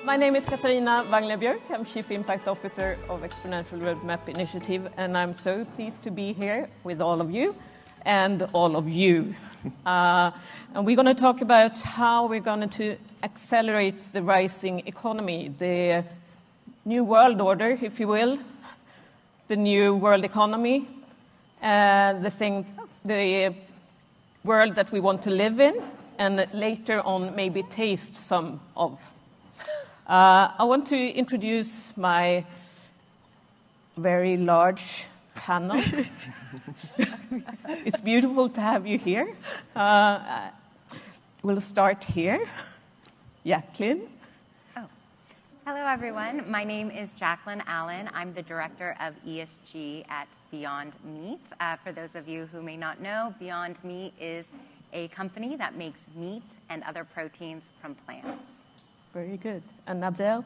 My name is Katarina Wangler-Björk. I'm Chief Impact Officer of Exponential Roadmap Initiative, and I'm so pleased to be here with all of you and all of you. And we're going to talk about how we're going to accelerate the rising economy, the new world order, if you will, the new world economy, the world that we want to live in, and later on maybe taste some of. I want to introduce my very large panel. It's beautiful to have you here. We'll start here. Jacqueline. Hello, everyone. My name is Jacqueline Allen. I'm the Director of ESG at Beyond Meat. For those of you who may not know, Beyond Meat is a company that makes meat and other proteins from plants. Very good. And Abdel?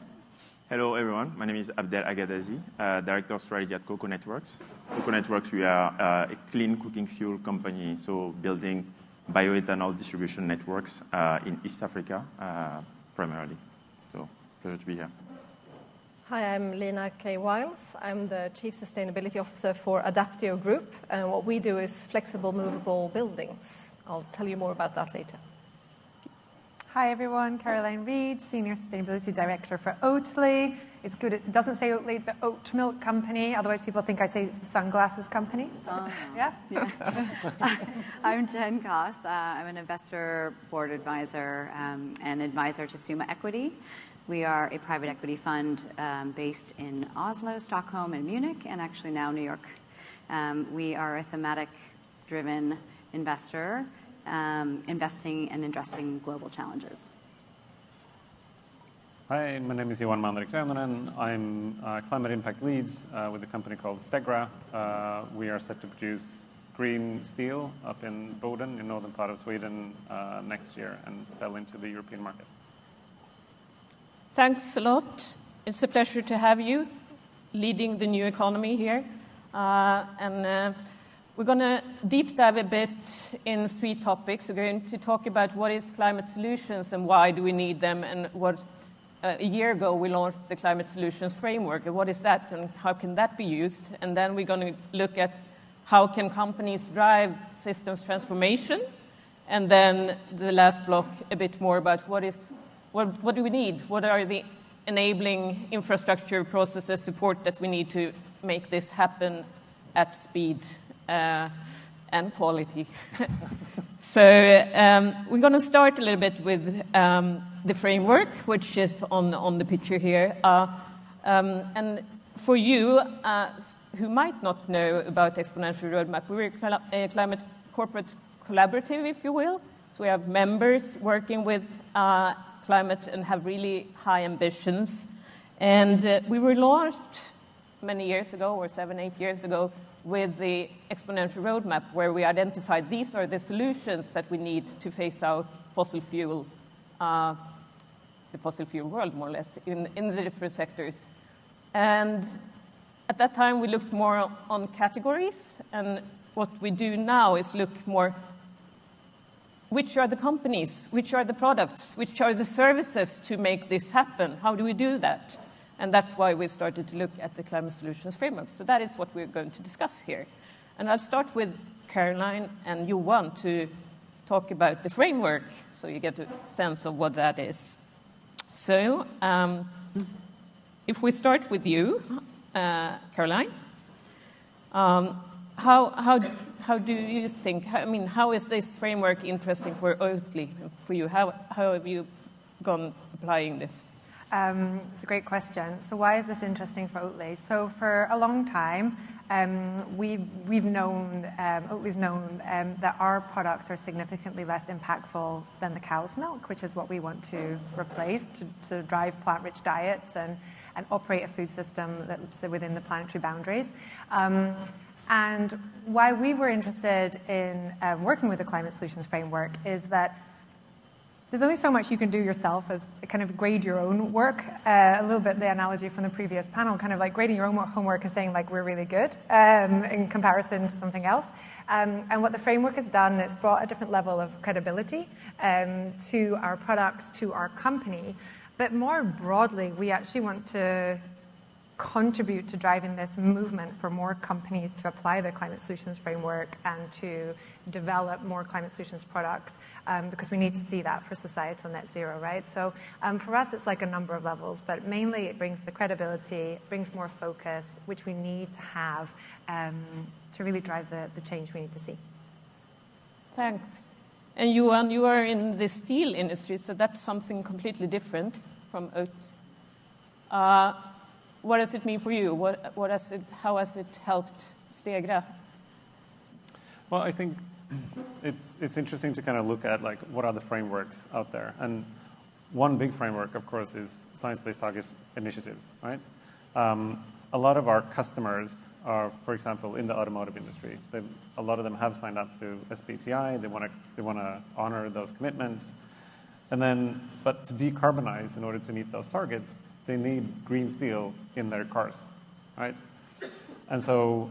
Hello, everyone. My name is Abdel Agadazi, Director of Strategy at Coco Networks. Coco Networks, we are a clean cooking fuel company, so building bioethanol distribution networks in East Africa, primarily. So, pleasure to be here. Hi, I'm Lena K. Wiles. I'm the Chief Sustainability Officer for Adaptio Group, and what we do is flexible, movable buildings. I'll tell you more about that later. Hi everyone, Caroline Reed, Senior Sustainability Director for Oatly. It's good, it doesn't say Oatly, the oat milk company, otherwise people think I say sunglasses company. So, yeah. I'm Jen Koss. I'm an investor board advisor and advisor to Summa Equity. We are a private equity fund based in Oslo, Stockholm, and Munich, and actually now New York. We are a thematic-driven investor, investing and addressing global challenges. Hi, my name is Johan Mandrik Reunanen. I'm Climate Impact Lead with a company called Stegra. We are set to produce green steel up in Boden, in northern part of Sweden, next year and sell into the European market. Thanks a lot. It's a pleasure to have you leading the new economy here. We're going to deep dive a bit in 3 topics. We're going to talk about what is climate solutions and why do we need them, and what a year ago we launched the Climate Solutions Framework, and what is that and how can that be used. And then we're going to look at how can companies drive systems transformation, and then the last block a bit more about what do we need, what are the enabling infrastructure processes support that we need to make this happen at speed and quality. So we're going to start a little bit with the framework, which is on the picture here. And for you who might not know about Exponential Roadmap, we're a climate corporate collaborative, if you will. So we have members working with climate and have really high ambitions. And we were launched many years ago, or 7-8 years ago, with the Exponential Roadmap, where we identified these are the solutions that we need to phase out fossil fuel, the fossil fuel world, more or less, in the different sectors. And at that time, we looked more on categories, and what we do now is look more, which are the companies, which are the products, which are the services to make this happen? How do we do that? And that's why we started to look at the Climate Solutions Framework. So that is what we're going to discuss here. And I'll start with Caroline and Johan to talk about the framework, so you get a sense of what that is. So if we start with you, Caroline, how do you think, how is this framework interesting for Oatly, for you? How have you gone applying this? It's a great question. So why is this interesting for Oatly? So for a long time, we've known, Oatly's known that our products are significantly less impactful than the cow's milk, which is what we want to replace to drive plant-rich diets and operate a food system that's within the planetary boundaries. And why we were interested in working with the Climate Solutions Framework is that there's only so much you can do yourself as kind of grade your own work. A little bit the analogy from the previous panel, kind of like grading your own homework and saying like we're really good in comparison to something else. And what the framework has done, it's brought a different level of credibility to our products, to our company. But more broadly, we actually want to contribute to driving this movement for more companies to apply the climate solutions framework and to develop more climate solutions products, because we need to see that for societal net zero, right? So for us, it's like a number of levels, but mainly it brings the credibility, brings more focus, which we need to have to really drive the change we need to see. Thanks. And Johan, you are in the steel industry, so that's something completely different from oat. What does it mean for you? How has it helped Stegra? Well, I think it's interesting to kind of look at like what are the frameworks out there, and one big framework, of course, is Science-Based Targets Initiative, right? A lot of our customers are, for example, in the automotive industry. A lot of them have signed up to SBTi. They want to honor those commitments, but to decarbonize in order to meet those targets, they need green steel in their cars, right? And so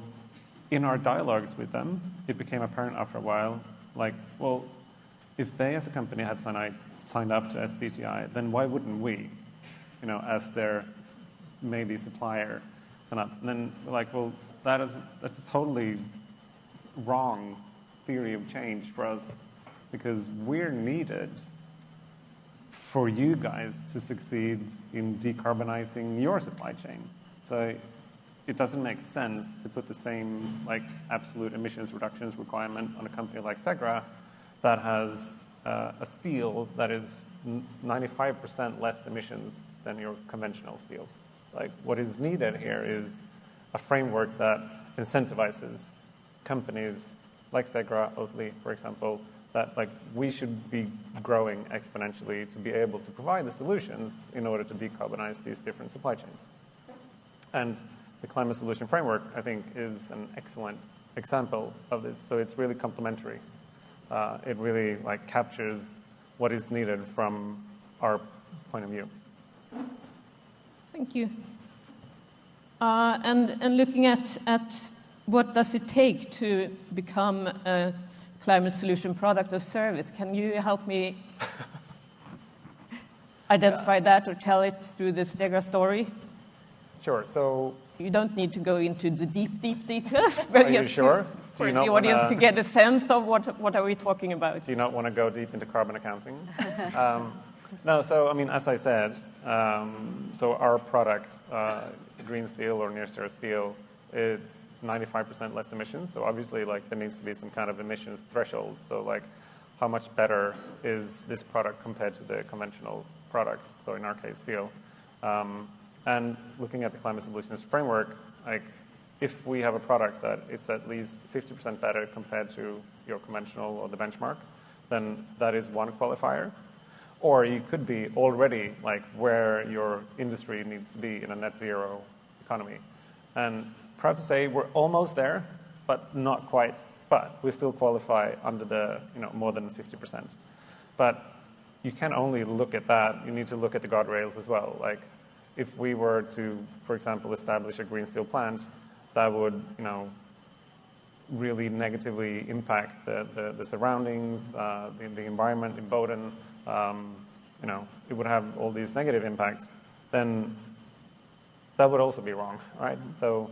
in our dialogues with them, it became apparent after a while, like, well, if they as a company had signed up to SBTi, then why wouldn't we, as their maybe supplier, sign up? And then we're like, well, that's a totally wrong theory of change for us, because we're needed for you guys to succeed in decarbonizing your supply chain. So it doesn't make sense to put the same absolute emissions reductions requirement on a company like Stegra that has a steel that is 95% less emissions than your conventional steel. What is needed here is a framework that incentivizes companies like Stegra, Oatly, for example, that we should be growing exponentially to be able to provide the solutions in order to decarbonize these different supply chains. And the Climate Solution Framework, I think, is an excellent example of this. So it's really complementary. It really captures what is needed from our point of view. Thank you. And looking at what does it take to become a climate solution product or service, can you help me identify that or tell it through the Stegra story? Sure. So you don't need to go into the deep details, but are you sure? For the audience to get a sense of what are we talking about. Do you not want to go deep into carbon accounting? No, so I mean, as I said, so our product, green steel or near zero steel, it's 95% less emissions. So obviously, there needs to be some kind of emissions threshold. So how much better is this product compared to the conventional product? So in our case, steel. And looking at the Climate Solutions Framework, if we have a product that it's at least 50% better compared to your conventional or the benchmark, then that is one qualifier. Or you could be already where your industry needs to be in a net zero economy. And proud to say we're almost there, but not quite. But we still qualify under the more than 50%. But you can't only look at that. You need to look at the guardrails as well. If we were to, for example, establish a green steel plant, that would really negatively impact the surroundings, the environment in Boden. It would have all these negative impacts. Then that would also be wrong, right? So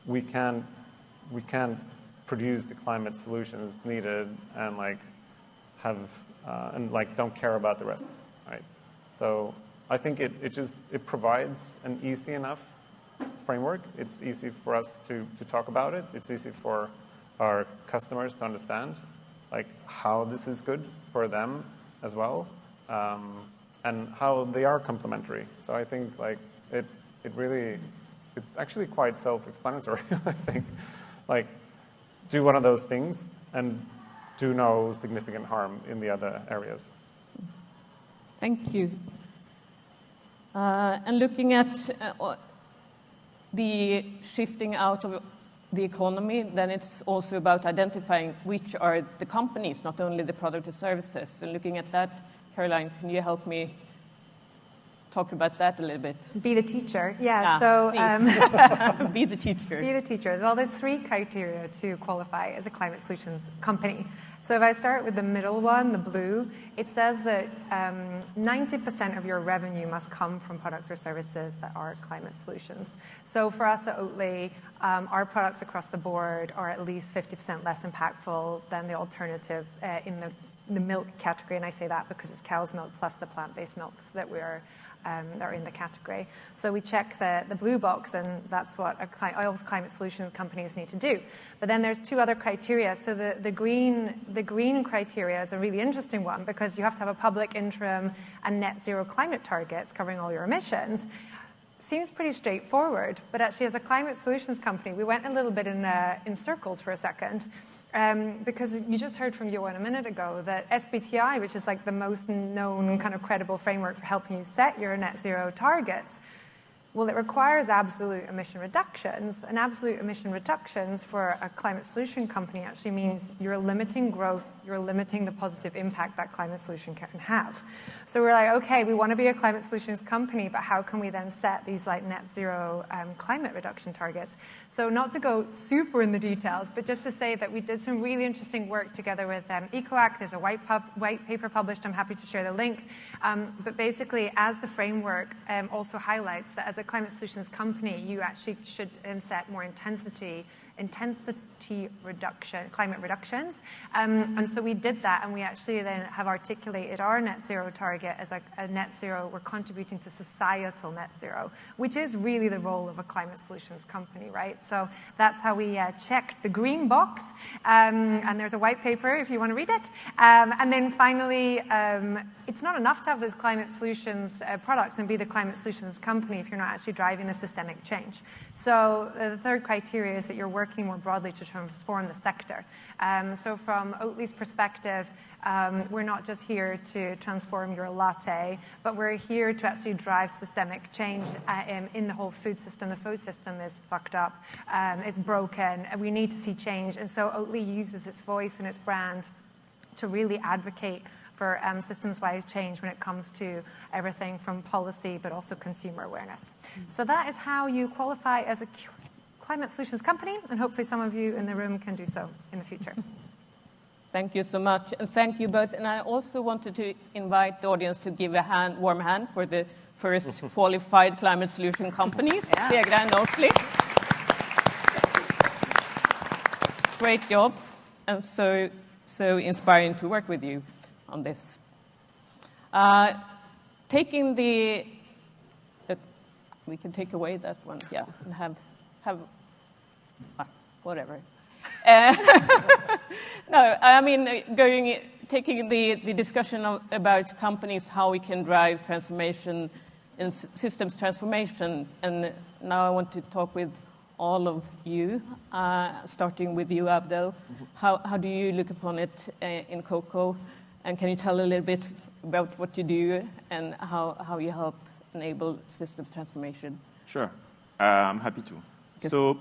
we can't produce the climate solutions needed and don't care about the rest, right? So I think it provides an easy enough framework. It's easy for us to talk about it. It's easy for our customers to understand how this is good for them as well, and how they are complementary. So I think it's actually quite self-explanatory. I think do one of those things and do no significant harm in the other areas. Thank you. And looking at the shifting out of the economy, then it's also about identifying which are the companies, not only the product or services. And looking at that, Caroline, can you help me talk about that a little bit. Be the teacher. Yeah. Ah, So be the teacher. Be the teacher. Well, there's 3 criteria to qualify as a climate solutions company. So if I start with the middle one, the blue, it says that 90% of your revenue must come from products or services that are climate solutions. So for us at Oatly, our products across the board are at least 50% less impactful than the alternative in the milk category. And I say that because it's cow's milk plus the plant-based milks that are in the category. So we check the blue box, and that's what all climate solutions companies need to do. But then there's 2 other criteria. So the green criteria is a really interesting one because you have to have a public interim and net zero climate targets covering all your emissions. Seems pretty straightforward, but actually as a climate solutions company, we went a little bit in circles for a second. Because you just heard from Johan a minute ago that SBTi, which is like the most known kind of credible framework for helping you set your net zero targets, well, it requires absolute emission reductions, and absolute emission reductions for a climate solution company actually means you're limiting growth, you're limiting the positive impact that climate solution can have. So we're like, okay, we want to be a climate solutions company, but how can we then set these like net zero climate reduction targets? So not to go super in the details, but just to say that we did some really interesting work together with EcoAct. There's a white paper published. I'm happy to share the link. But basically, as the framework also highlights that as a climate solutions company, you actually should set more intensity climate reductions. And so we did that, and we actually then have articulated our net zero target as a net zero. We're contributing to societal net zero, which is really the role of a climate solutions company, right? So that's how we checked the green box. And there's a white paper if you want to read it. And then finally, it's not enough to have those climate solutions products and be the climate solutions company if you're not actually driving the systemic change. So the 3rd criteria is that you're working more broadly to transform the sector. So from Oatly's perspective, we're not just here to transform your latte, but we're here to actually drive systemic change in the whole food system. The food system is fucked up. It's broken. And we need to see change. And so Oatly uses its voice and its brand to really advocate for systems-wise change when it comes to everything from policy but also consumer awareness. So that is how you qualify as a climate solutions company, and hopefully some of you in the room can do so in the future. Thank you so much, and thank you both. And I also wanted to invite the audience to give a warm hand for the first qualified climate solution companies, Stegra and Oatly. Great job, and so inspiring to work with you on this. Taking the, we can take away that one, yeah, and have whatever. No, I mean, taking the discussion about companies, how we can drive transformation and systems transformation. And now I want to talk with all of you, starting with you, Abdel. How do you look upon it in Cocoa? And can you tell a little bit about what you do and how you help enable systems transformation? Sure, I'm happy to. So,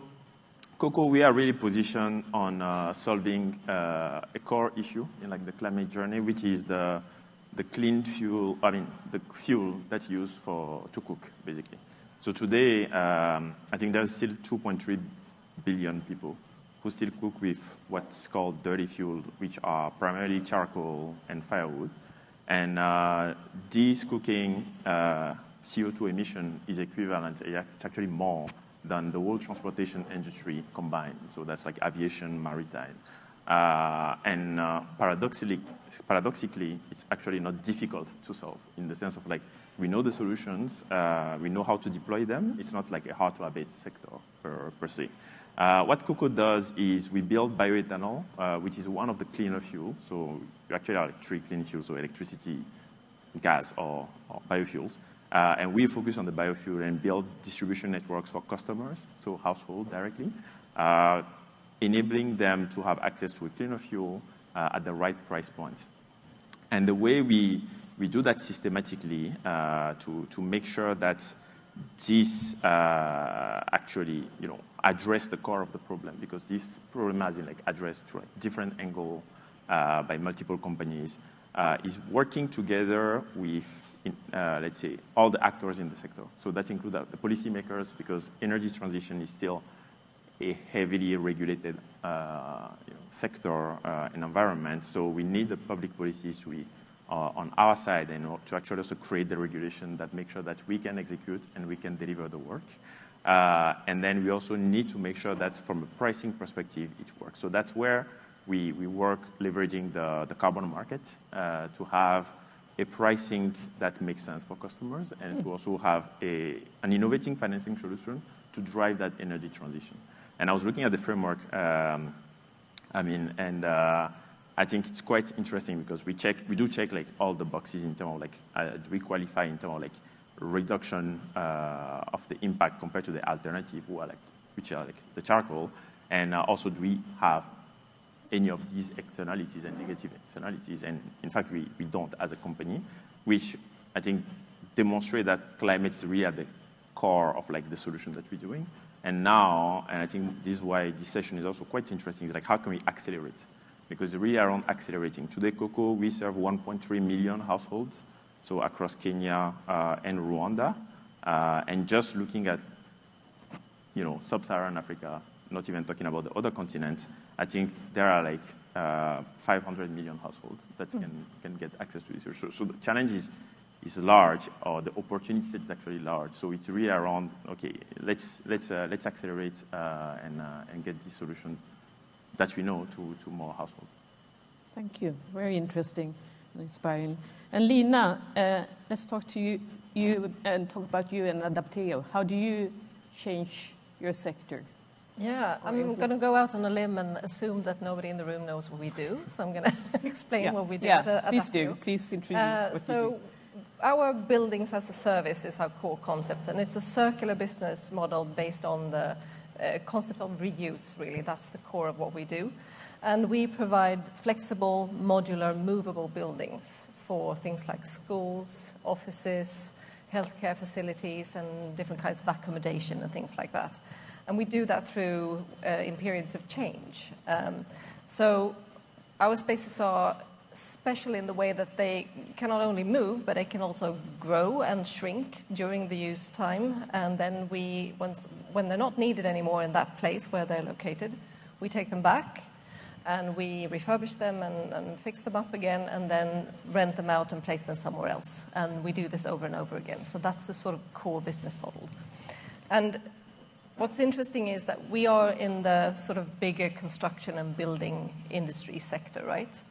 Cocoa, we are really positioned on solving a core issue in like the climate journey, which is the clean fuel. I mean, the fuel that's used to cook, basically. So today, I think there's still 2.3 billion people who still cook with what's called dirty fuel, which are primarily charcoal and firewood. And this cooking CO2 emission is equivalent. It's actually more than the whole transportation industry combined. So that's like aviation, maritime. And paradoxically, it's actually not difficult to solve in the sense of like, we know the solutions, we know how to deploy them. It's not like a hard-to-abate sector per se. What Cocoa does is we build bioethanol, which is one of the cleaner fuels. So you actually have like 3 clean fuels, so electricity, gas, or biofuels. And we focus on the biofuel and build distribution networks for customers, so household directly, enabling them to have access to a cleaner fuel at the right price points. And the way we do that systematically to make sure that this actually, address the core of the problem, because this problem has been like addressed through a different angle by multiple companies, is working together with let's say, all the actors in the sector. So that includes the policymakers, because energy transition is still a heavily regulated sector and environment. So we need the public policies to be on our side and to actually also create the regulation that makes sure that we can execute and we can deliver the work. And then we also need to make sure that from a pricing perspective, it works. So that's where we work leveraging the carbon market to have a pricing that makes sense for customers and to also have an innovating financing solution to drive that energy transition. And I was looking at the framework, I think it's quite interesting because we do check like all the boxes in terms of like, we qualify in terms of like reduction of the impact compared to the alternative, which are like the charcoal, and also do we have any of these externalities and negative externalities? And in fact, we don't as a company, which I think demonstrate that climate is really at the core of like the solution that we're doing. And now, and I think this is why this session is also quite interesting, is like how can we accelerate? Because really around accelerating. Today, Cocoa, we serve 1.3 million households, so across Kenya and Rwanda. And just looking at, sub-Saharan Africa, not even talking about the other continents, I think there are like 500 million households that can get access to this. So the challenge is large, or the opportunity set is actually large. So it's really around, okay, let's accelerate and get this solution that we know to more households. Thank you. Very interesting and inspiring. And Lina, let's talk to you and talk about you and Adapteo. How do you change your sector? Yeah, I'm going to go out on a limb and assume that nobody in the room knows what we do. So I'm going to explain what we do at Adapteo. Please do. Please introduce what you do. Our buildings as a service is our core concept, and it's a circular business model based on the concept of reuse, really. That's the core of what we do. And we provide flexible, modular, movable buildings for things like schools, offices, healthcare facilities, and different kinds of accommodation and things like that. And we do that through in periods of change. So our spaces are special in the way that they can not only move, but they can also grow and shrink during the use time. And then when they're not needed anymore in that place where they're located, we take them back and we refurbish them and fix them up again and then rent them out and place them somewhere else. And we do this over and over again. So that's the sort of core business model. And what's interesting is that we are in the sort of bigger construction and building industry sector, right?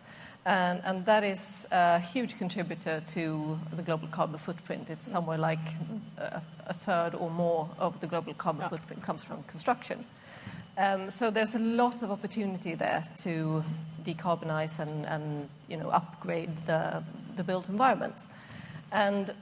And that is a huge contributor to the global carbon footprint. It's somewhere like a third or more of the global carbon footprint comes from construction. So there's a lot of opportunity there to decarbonize and upgrade the built environment. And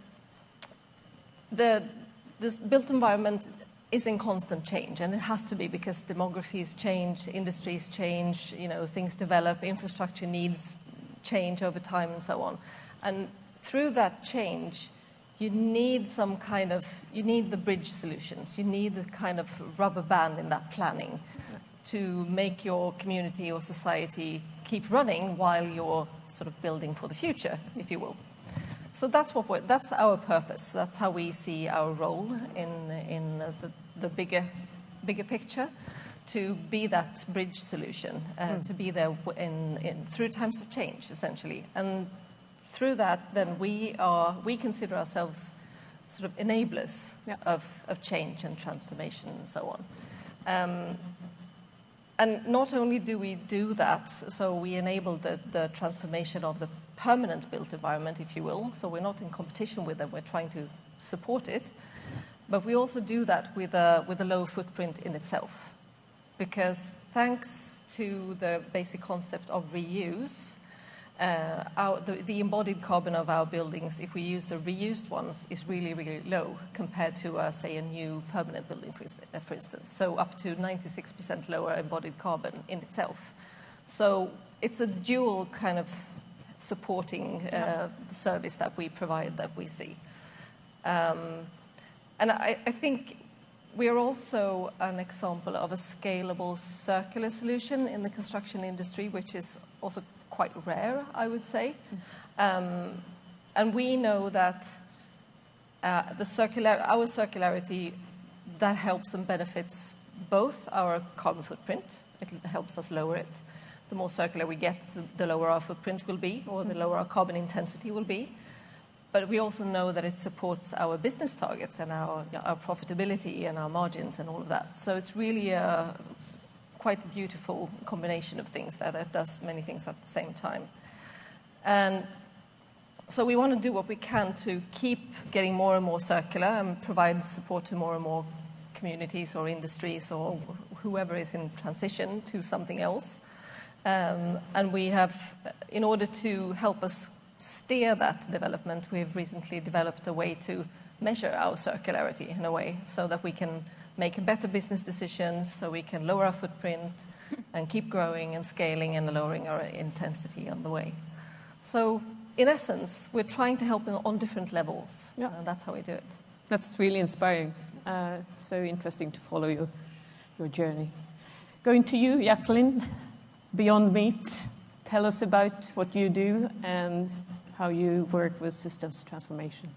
this built environment is in constant change, and it has to be because demographies change, industries change, things develop, infrastructure needs change over time and so on. And through that change, you need the bridge solutions. You need the kind of rubber band in that planning to make your community or society keep running while you're sort of building for the future, if you will. So that's our purpose. That's how we see our role in the bigger picture, to be that bridge solution, to be there through times of change, essentially. And through that, then we consider ourselves sort of enablers of change and transformation and so on. And not only do we do that, so we enable the transformation of the permanent built environment, if you will. So we're not in competition with them, we're trying to support it. But we also do that with a low footprint in itself. Because thanks to the basic concept of reuse, the embodied carbon of our buildings, if we use the reused ones, is really, really low compared to, say, a new permanent building, for instance. So up to 96% lower embodied carbon in itself. So it's a dual kind of supporting service that we provide, that we see. And I think we are also an example of a scalable circular solution in the construction industry, which is also quite rare, I would say. And we know that our circularity, that helps and benefits both our carbon footprint. It helps us lower it. The more circular we get, the lower our footprint will be, or the lower our carbon intensity will be. But we also know that it supports our business targets and our profitability and our margins and all of that. So it's really a quite beautiful combination of things that does many things at the same time. And so we want to do what we can to keep getting more and more circular and provide support to more and more communities or industries or whoever is in transition to something else. And we have, in order to help us steer that development, we've recently developed a way to measure our circularity in a way so that we can make better business decisions, so we can lower our footprint and keep growing and scaling and lowering our intensity on the way. So in essence, we're trying to help on different levels. Yeah. And that's how we do it. That's really inspiring. So interesting to follow your journey. Going to you, Jacqueline, Beyond Meat. Tell us about what you do and how you work with systems transformation.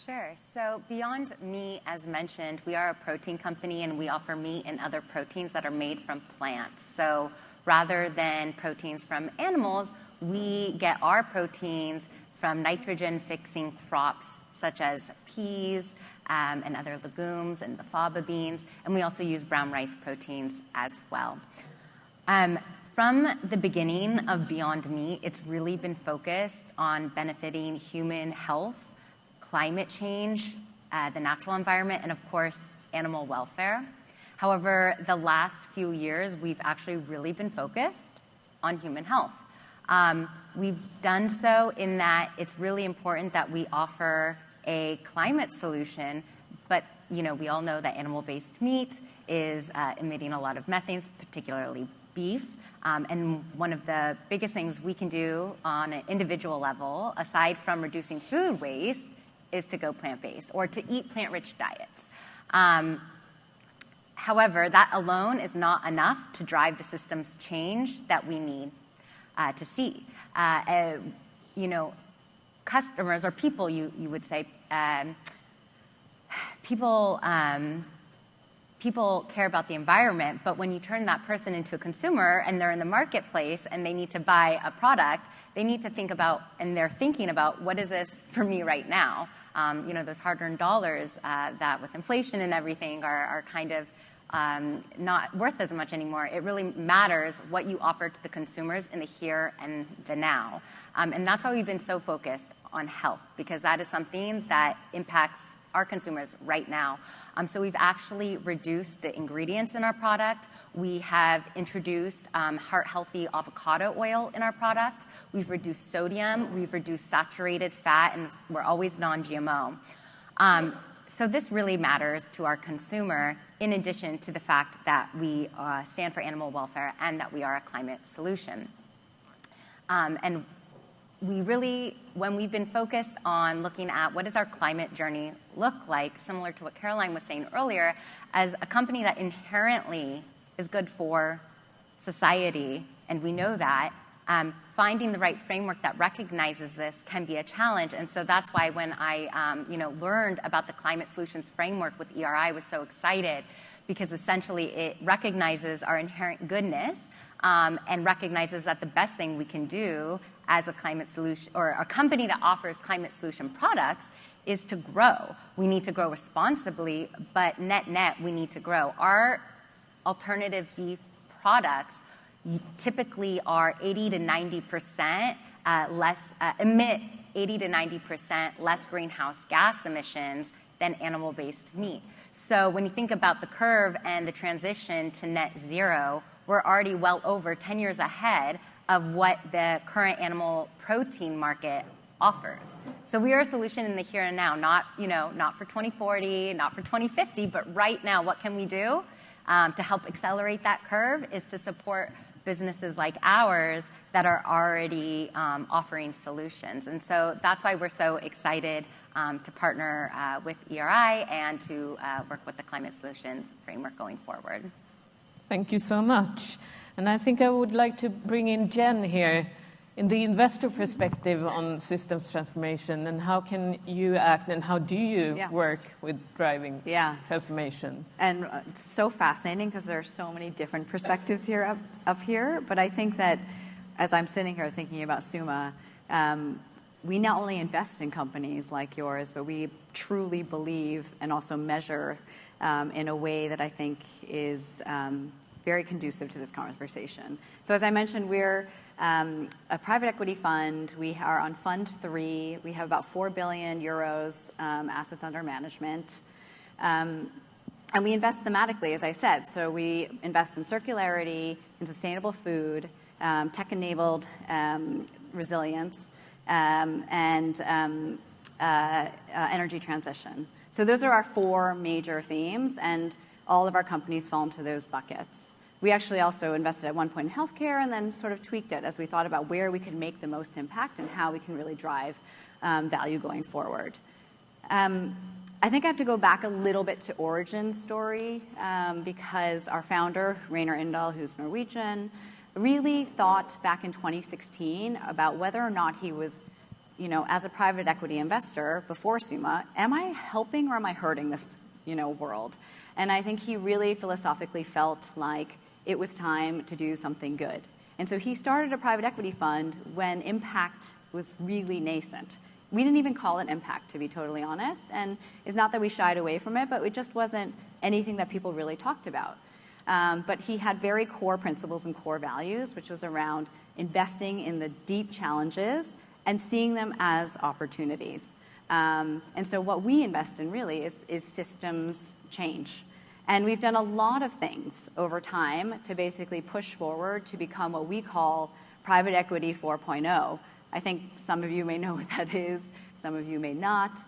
Sure. So Beyond Meat, as mentioned, we are a protein company and we offer meat and other proteins that are made from plants. So rather than proteins from animals, we get our proteins from nitrogen-fixing crops such as peas and other legumes and the faba beans, and we also use brown rice proteins as well. From the beginning of Beyond Meat, it's really been focused on benefiting human health, climate change, the natural environment, and of course, animal welfare. However, the last few years, we've actually really been focused on human health. We've done so in that it's really important that we offer a climate solution, but we all know that animal-based meat is emitting a lot of methane, particularly beef. And one of the biggest things we can do on an individual level, aside from reducing food waste, is to go plant-based or to eat plant-rich diets. However, that alone is not enough to drive the systems change that we need to see. Customers or people, you would say, people care about the environment, but when you turn that person into a consumer and they're in the marketplace and they need to buy a product, they need to think about, and they're thinking about, what is this for me right now? Those hard-earned dollars that with inflation and everything are kind of not worth as much anymore. It really matters what you offer to the consumers in the here and the now. And that's why we've been so focused on health, because that is something that impacts our consumers right now. So we've actually reduced the ingredients in our product. We have introduced heart-healthy avocado oil in our product. We've reduced sodium. We've reduced saturated fat, and we're always non-GMO. So this really matters to our consumer, in addition to the fact that we stand for animal welfare and that we are a climate solution. And we really, when we've been focused on looking at what does our climate journey look like, similar to what Caroline was saying earlier, as a company that inherently is good for society, and we know that, finding the right framework that recognizes this can be a challenge. And so that's why when I learned about the Climate Solutions Framework with ERI, I was so excited, because essentially it recognizes our inherent goodness and recognizes that the best thing we can do as a climate solution, or a company that offers climate solution products, is to grow. We need to grow responsibly, but net, we need to grow. Our alternative beef products typically are 80 to 90% less, emit 80 to 90% less greenhouse gas emissions than animal-based meat. So when you think about the curve and the transition to net zero, we're already well over 10 years ahead of what the current animal protein market offers. So we are a solution in the here and now, not for 2040, not for 2050, but right now. What can we do to help accelerate that curve is to support businesses like ours that are already offering solutions. And so that's why we're so excited to partner with ERI and to work with the Climate Solutions Framework going forward. Thank you so much. And I think I would like to bring in Jen here in the investor perspective on systems transformation, and how can you act and how do you work with driving transformation? And it's so fascinating because there are so many different perspectives here up here. But I think that as I'm sitting here thinking about Summa, we not only invest in companies like yours, but we truly believe and also measure in a way that I think is very conducive to this conversation. So as I mentioned, we're a private equity fund. We are on Fund 3. We have about 4 billion euros assets under management. And we invest thematically, as I said. So we invest in circularity, in sustainable food, tech-enabled resilience, and energy transition. So those are our 4 major themes, and all of our companies fall into those buckets. We actually also invested at one point in healthcare and then sort of tweaked it as we thought about where we could make the most impact and how we can really drive value going forward. I think I have to go back a little bit to origin story because our founder, Rainer Indal, who's Norwegian, really thought back in 2016 about whether or not he was, as a private equity investor before Summa, am I helping or am I hurting this, world? And I think he really philosophically felt like it was time to do something good. And so he started a private equity fund when impact was really nascent. We didn't even call it impact, to be totally honest. And it's not that we shied away from it, but it just wasn't anything that people really talked about. But he had very core principles and core values, which was around investing in the deep challenges and seeing them as opportunities. And so what we invest in really is systems change. And we've done a lot of things over time to basically push forward to become what we call private equity 4.0. I think some of you may know what that is, some of you may not.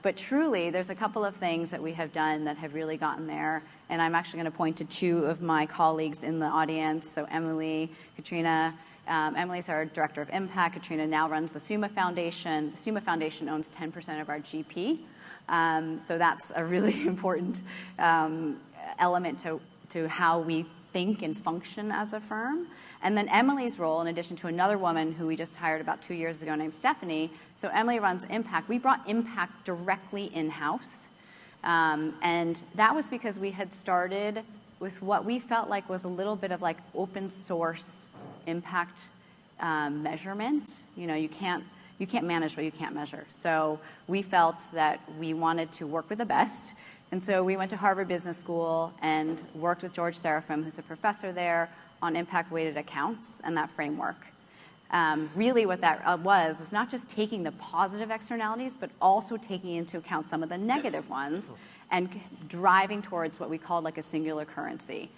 But truly, there's a couple of things that we have done that have really gotten there. And I'm actually going to point to 2 of my colleagues in the audience. So Emily, Katrina. Emily's our Director of Impact. Katrina now runs the Summa Foundation. The Summa Foundation owns 10% of our GP. So that's a really important element to how we think and function as a firm. And then Emily's role, in addition to another woman who we just hired about 2 years ago named Stephanie. So Emily runs Impact. We brought Impact directly in-house. And that was because we had started with what we felt like was a little bit of like open source impact measurement. You can't manage what you can't measure. So we felt that we wanted to work with the best. And so we went to Harvard Business School and worked with George Serafim, who's a professor there, on impact-weighted accounts and that framework. Really what that was not just taking the positive externalities, but also taking into account some of the negative ones and driving towards what we called like a singular currency.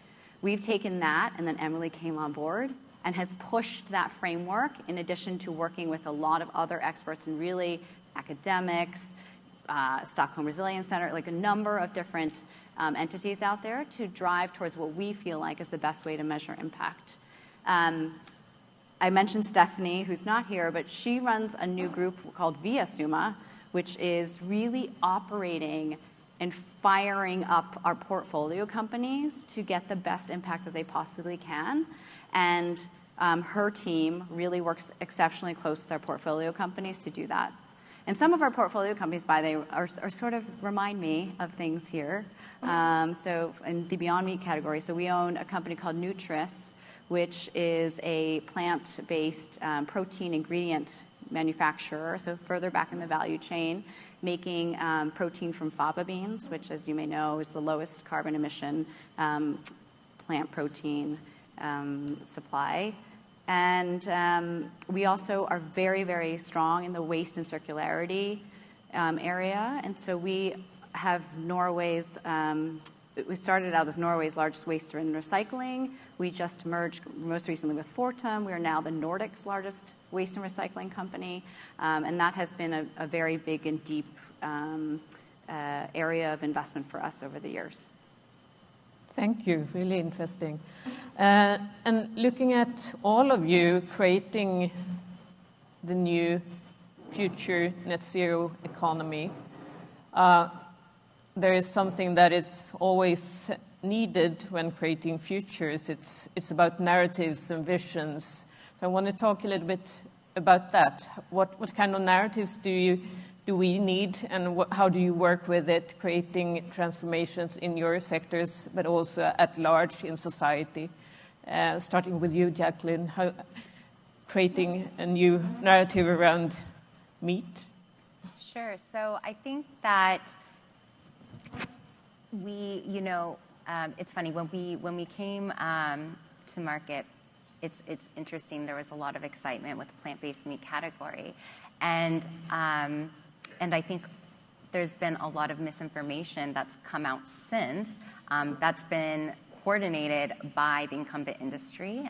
We've taken that, and then Emily came on board and has pushed that framework in addition to working with a lot of other experts and really academics, Stockholm Resilience Center, like a number of different entities out there to drive towards what we feel like is the best way to measure impact. I mentioned Stephanie, who's not here, but she runs a new group called Via Summa, which is really operating and firing up our portfolio companies to get the best impact that they possibly can. And her team really works exceptionally close with our portfolio companies to do that. And some of our portfolio companies, by the way, are sort of remind me of things here. So in the Beyond Meat category, so we own a company called Nutris, which is a plant-based protein ingredient manufacturer, so further back in the value chain, making protein from fava beans, which, as you may know, is the lowest carbon emission plant protein supply. And we also are very, very strong in the waste and circularity area. And so we have Norway's, we started out as Norway's largest waste and recycling. We just merged most recently with Fortum. We are now the Nordic's largest waste and recycling company. And that has been a very big and deep area of investment for us over the years. Thank you. Really interesting. And looking at all of you creating the new future net zero economy, there is something that is always needed when creating futures. It's about narratives and visions. So I want to talk a little bit about that. What kind of narratives do we need, and how do you work with it, creating transformations in your sectors, but also at large in society? Starting with you, Jacqueline, creating a new narrative around meat. Sure. So I think that it's funny when we came to market. It's interesting. There was a lot of excitement with the plant-based meat category, and I think there's been a lot of misinformation that's come out since. That's been coordinated by the incumbent industry.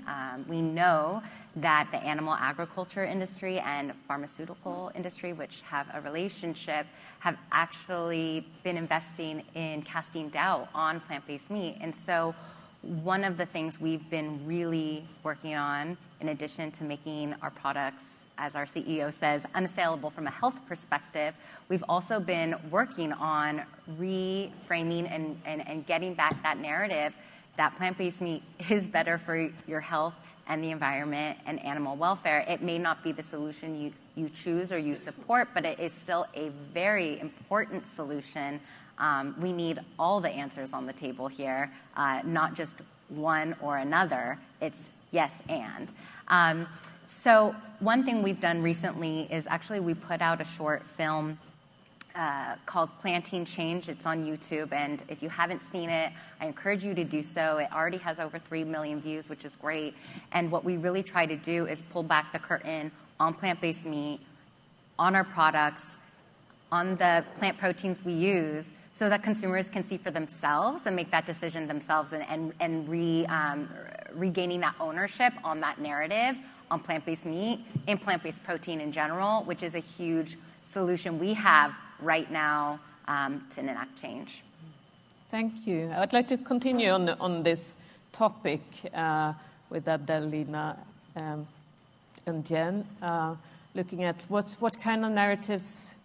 We know that the animal agriculture industry and pharmaceutical industry, which have a relationship, have actually been investing in casting doubt on plant-based meat. And so one of the things we've been really working on, in addition to making our products, as our CEO says, unassailable from a health perspective, we've also been working on reframing and getting back that narrative that plant-based meat is better for your health and the environment and animal welfare. It may not be the solution you choose or you support, but it is still a very important solution. We need all the answers on the table here, not just one or another. It's yes and. So one thing we've done recently is actually we put out a short film called Planting Change. It's on YouTube, and if you haven't seen it, I encourage you to do so. It already has over 3 million views, which is great. And what we really try to do is pull back the curtain on plant-based meat, on our products, on the plant proteins we use, so that consumers can see for themselves and make that decision themselves, and regaining that ownership on that narrative on plant-based meat and plant-based protein in general, which is a huge solution we have right now to enact change. Thank you. I'd like to continue on this topic with Abdel, Lina, and Jen, looking at what kind of narratives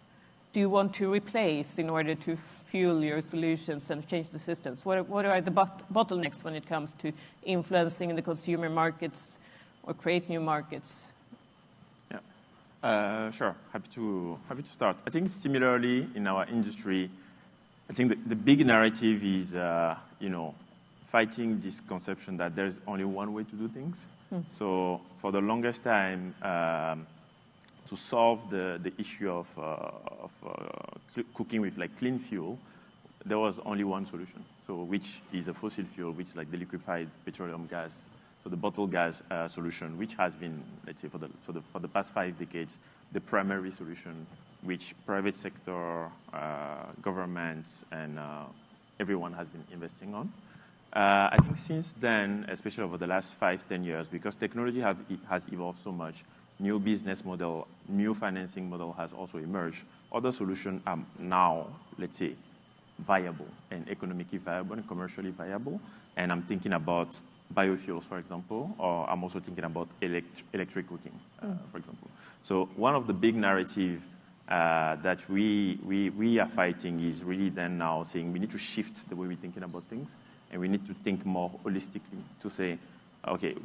do you want to replace in order to fuel your solutions and change the systems? What are the bottlenecks when it comes to influencing the consumer markets or create new markets? Sure. Happy to start. I think similarly in our industry, I think the big narrative is fighting this conception that there's only one way to do things. So for the longest time, to solve the issue of cooking with like clean fuel, there was only one solution. So which is a fossil fuel, which is like the liquefied petroleum gas. So the bottled gas solution, which has been, let's say, for the past 5 decades, the primary solution, which private sector, governments, and everyone has been investing on. I think since then, especially over the last 5-10 years, because technology has evolved so much, new business model, new financing model has also emerged. Other solutions are now, let's say, viable and economically viable and commercially viable. And I'm thinking about biofuels, for example, or I'm also thinking about electric cooking, for example. So one of the big narratives that we are fighting is really then now saying we need to shift the way we're thinking about things, and we need to think more holistically to say, okay,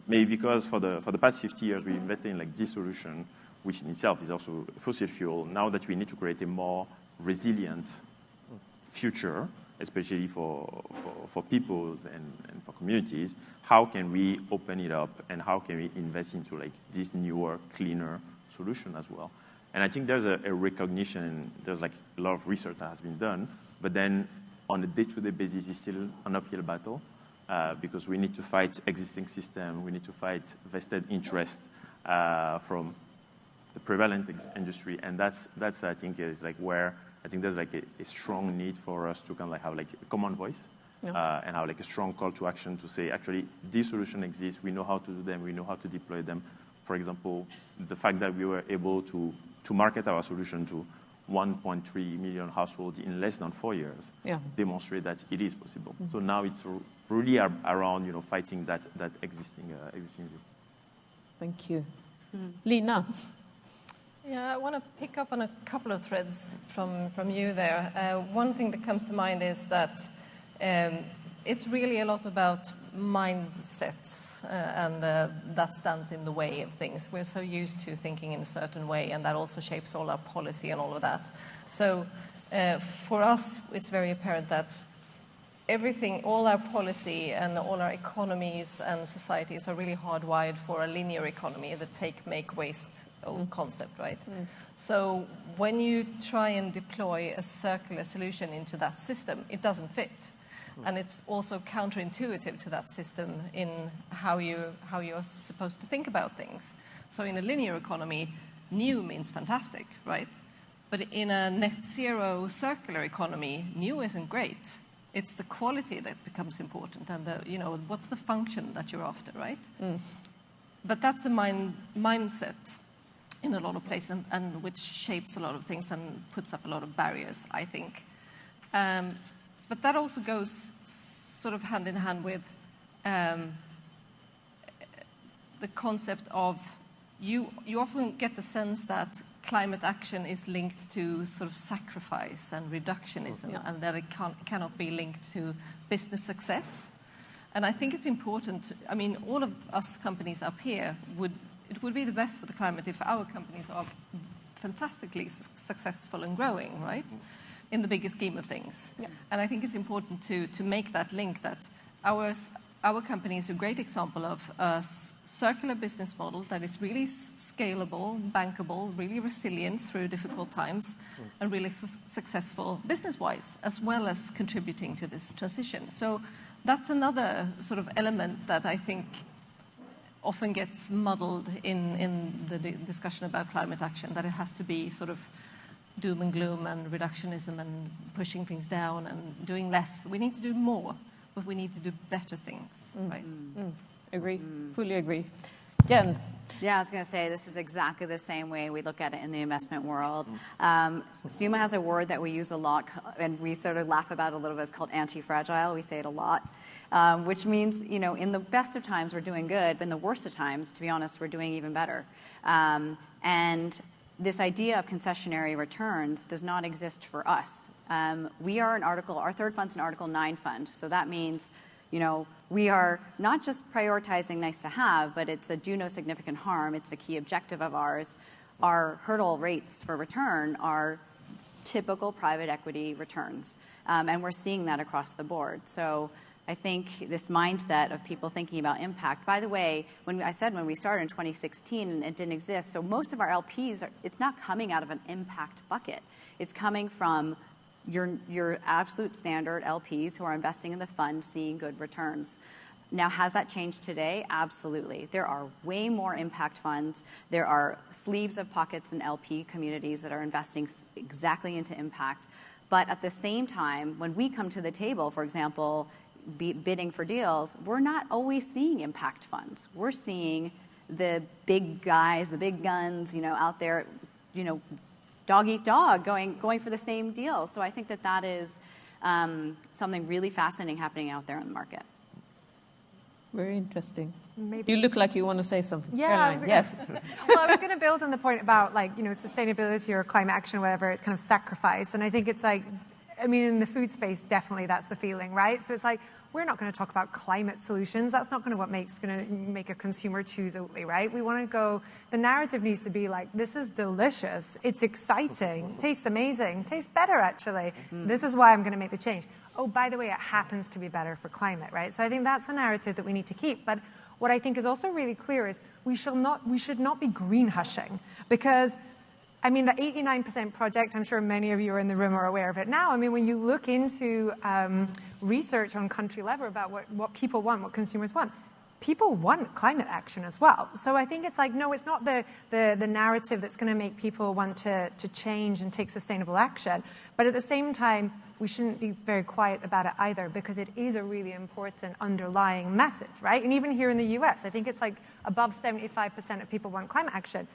maybe because for the past 50 years we invested in like this solution, which in itself is also fossil fuel. Now that we need to create a more resilient future, especially for peoples and for communities, how can we open it up and how can we invest into like this newer, cleaner solution as well? And I think there's a recognition, there's like a lot of research that has been done, but then on a day-to-day basis, it's still an uphill battle because we need to fight existing system, we need to fight vested interest from the prevalent industry, and that's I think is like where I think there's like a strong need for us to kind of like have like a common voice and have like a strong call to action to say, actually, this solution exists. We know how to do them. We know how to deploy them. For example, the fact that we were able to market our solution to 1.3 million households in less than 4 years demonstrate that it is possible. So now it's really around fighting that existing view. Thank you. Lina. Yeah, I want to pick up on a couple of threads from you there. One thing that comes to mind is that it's really a lot about mindsets, and that stands in the way of things. We're so used to thinking in a certain way, and that also shapes all our policy and all of that. So for us, it's very apparent that everything, all our policy and all our economies and societies are really hardwired for a linear economy, the take, make, waste concept, right? So when you try and deploy a circular solution into that system, it doesn't fit. And it's also counterintuitive to that system in how you're supposed to think about things. So in a linear economy, new means fantastic, right? But in a net zero circular economy, new isn't great. It's the quality that becomes important, and what's the function that you're after, right? But that's a mindset in a lot of places, and which shapes a lot of things and puts up a lot of barriers, I think. But that also goes sort of hand in hand with the concept of you often get the sense that climate action is linked to sort of sacrifice and reductionism, and that it cannot be linked to business success. And I think it's important. I mean, all of us companies up here it would be the best for the climate if our companies are fantastically successful and growing, right? In the bigger scheme of things. And I think it's important to make that link, that our company is a great example of a circular business model that is really scalable, bankable, really resilient through difficult times, and really successful business-wise, as well as contributing to this transition. So that's another sort of element that I think often gets muddled in the discussion about climate action, that it has to be sort of doom and gloom and reductionism and pushing things down and doing less. We need to do more, but we need to do better things, right? Agree, fully agree. Jen? Yeah, I was going to say, this is exactly the same way we look at it in the investment world. SUMA has a word that we use a lot, and we sort of laugh about it a little bit. It's called anti-fragile. We say it a lot, which means, in the best of times, we're doing good, but in the worst of times, to be honest, we're doing even better. And this idea of concessionary returns does not exist for us. We are our third fund's an Article 9 fund. So that means, we are not just prioritizing nice to have, but it's a do no significant harm. It's a key objective of ours. Our hurdle rates for return are typical private equity returns. And we're seeing that across the board. So I think this mindset of people thinking about impact, by the way, when we started in 2016 and it didn't exist, so most of our LPs, it's not coming out of an impact bucket. It's coming from your absolute standard LPs who are investing in the fund, seeing good returns. Now, has that changed today? Absolutely. There are way more impact funds. There are sleeves of pockets and LP communities that are investing exactly into impact. But at the same time, when we come to the table, for example, bidding for deals, we're not always seeing impact funds. We're seeing the big guys, the big guns, out there, dog eat dog, going for the same deal. So I think that is something really fascinating happening out there in the market. Very interesting. Maybe. You look like you want to say something. Yeah, Caroline, yes. Well, I was going to build on the point about sustainability or climate action or whatever. It's kind of sacrifice, and I think it's in the food space, definitely that's the feeling, right? So it's we're not going to talk about climate solutions. That's not going to make a consumer choose Oatly, right? We want to go, the narrative needs to be this is delicious, it's exciting, tastes amazing, tastes better actually. This is why I'm going to make the change. Oh, by the way, it happens to be better for climate, right? So I think that's the narrative that we need to keep. But what I think is also really clear is we should not be green hushing, because the 89% project, I'm sure many of you are in the room are aware of it now. When you look into research on country level about what people want, what consumers want, people want climate action as well. So I think it's no, it's not the narrative that's going to make people want to change and take sustainable action. But at the same time, we shouldn't be very quiet about it either, because it is a really important underlying message, right? And even here in the US, I think it's above 75% of people want climate action.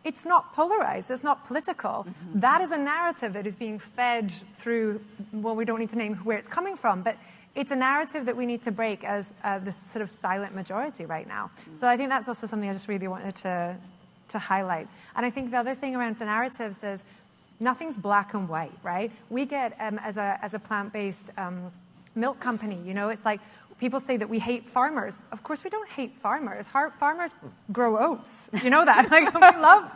It's not polarized. It's not political. That is a narrative that is being fed through, well, we don't need to name where it's coming from, but it's a narrative that we need to break as this sort of silent majority right now. So I think that's also something I just really wanted to highlight. And I think the other thing around the narratives is nothing's black and white, right? We get, as a plant-based milk company. You know, it's like people say that we hate farmers. Of course, we don't hate farmers. Farmers grow oats. You know that. Like,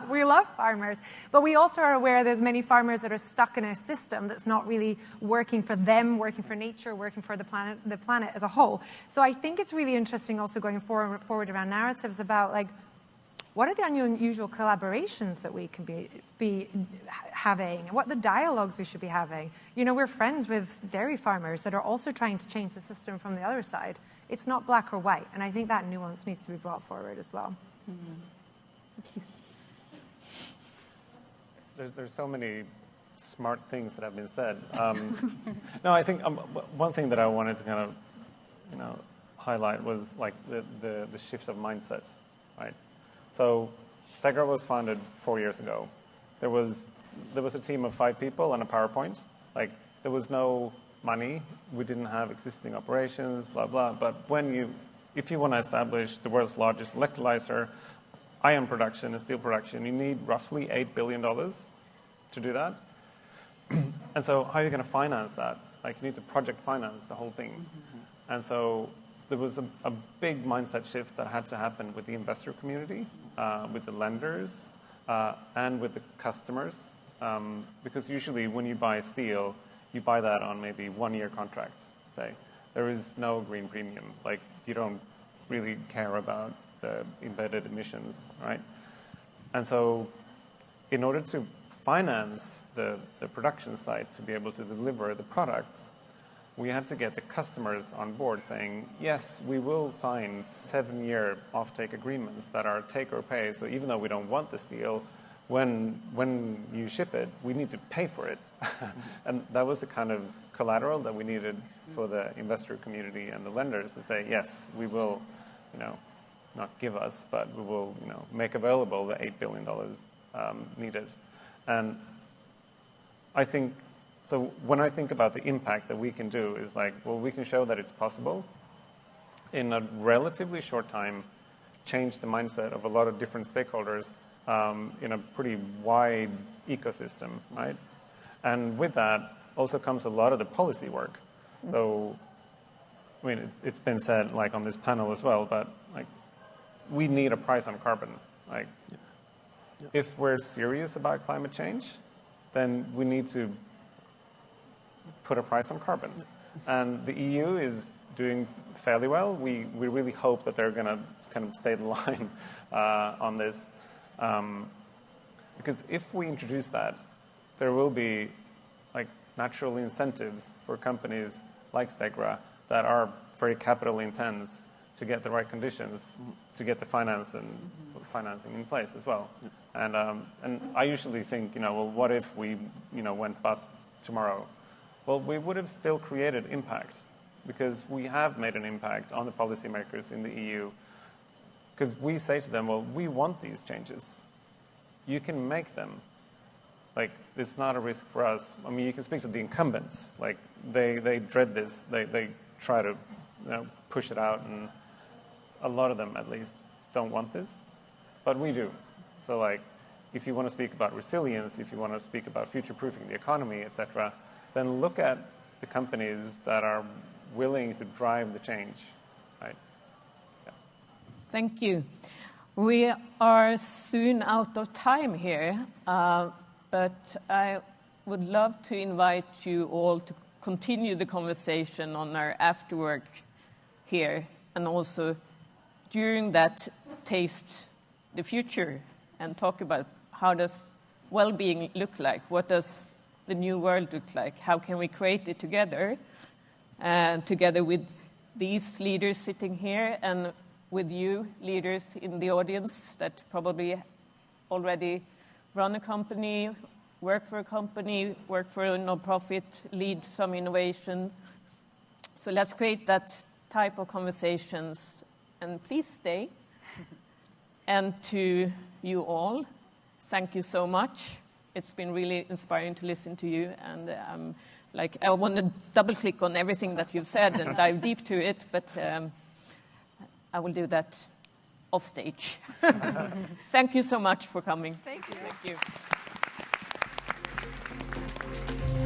we love farmers. But we also are aware there's many farmers that are stuck in a system that's not really working for them, working for nature, working for the planet as a whole. So I think it's really interesting also going forward around narratives about, like, what are the unusual collaborations that we can be having? What are the dialogues we should be having? You know, we're friends with dairy farmers that are also trying to change the system from the other side. It's not black or white, and I think that nuance needs to be brought forward as well. Thank you. There's so many smart things that have been said. No, I think one thing that I wanted to kind of, you know, highlight was like the shift of mindsets, right? So Stegra was founded 4 years ago. There was a team of 5 people and a PowerPoint. Like, there was no money. We didn't have existing operations, blah, blah. But if you want to establish the world's largest electrolyzer, ion production and steel production, you need roughly $8 billion to do that. And so how are you going to finance that? Like, you need to project finance the whole thing. Mm-hmm. And so there was a big mindset shift that had to happen with the investor community, with the lenders, and with the customers. Because usually when you buy steel, you buy that on maybe 1-year contracts, say. There is no green premium. Like, you don't really care about the embedded emissions, right? And so in order to finance the production site to be able to deliver the products, we had to get the customers on board saying, yes, we will sign 7-year offtake agreements that are take or pay. So even though we don't want the steel, when you ship it, we need to pay for it. And that was the kind of collateral that we needed for the investor community and the lenders to say, yes, we will, you know, not give us, but we will, you know, make available the $8 billion needed. And I think, so when I think about the impact that we can do is like, well, we can show that it's possible in a relatively short time, change the mindset of a lot of different stakeholders in a pretty wide ecosystem, right? And with that also comes a lot of the policy work. So, I mean, it's been said like on this panel as well, but like, we need a price on carbon. Like, if we're serious about climate change, then we need to put a price on carbon. And the EU is doing fairly well. We really hope that they're going to kind of stay the line on this. Because if we introduce that, there will be like natural incentives for companies like Stegra that are very capital intense to get the right conditions, to get the financing in place as well. And I usually think, you know, well, what if we, you know, went bust tomorrow? Well, we would have still created impact because we have made an impact on the policymakers in the EU. Because we say to them, well, we want these changes. You can make them. Like, it's not a risk for us. I mean, you can speak to the incumbents. Like, they dread this. They try to, you know, push it out, and a lot of them, at least, don't want this. But we do. So, like, if you want to speak about resilience, if you want to speak about future-proofing the economy, etc., then look at the companies that are willing to drive the change, right? Yeah. Thank you. We are soon out of time here, but I would love to invite you all to continue the conversation on our afterwork here, and also during that taste the future and talk about how does well-being look like, what does the new world look like, how can we create it together, and together with these leaders sitting here and with you leaders in the audience that probably already run a company, work for a company, work for a non-profit, lead some innovation. So let's create that type of conversations, and please stay. And to you all, thank you so much. It's been really inspiring to listen to you, and I want to double-click on everything that you've said and dive deep to it, but I will do that off stage. Thank you so much for coming. Thank you. Thank you.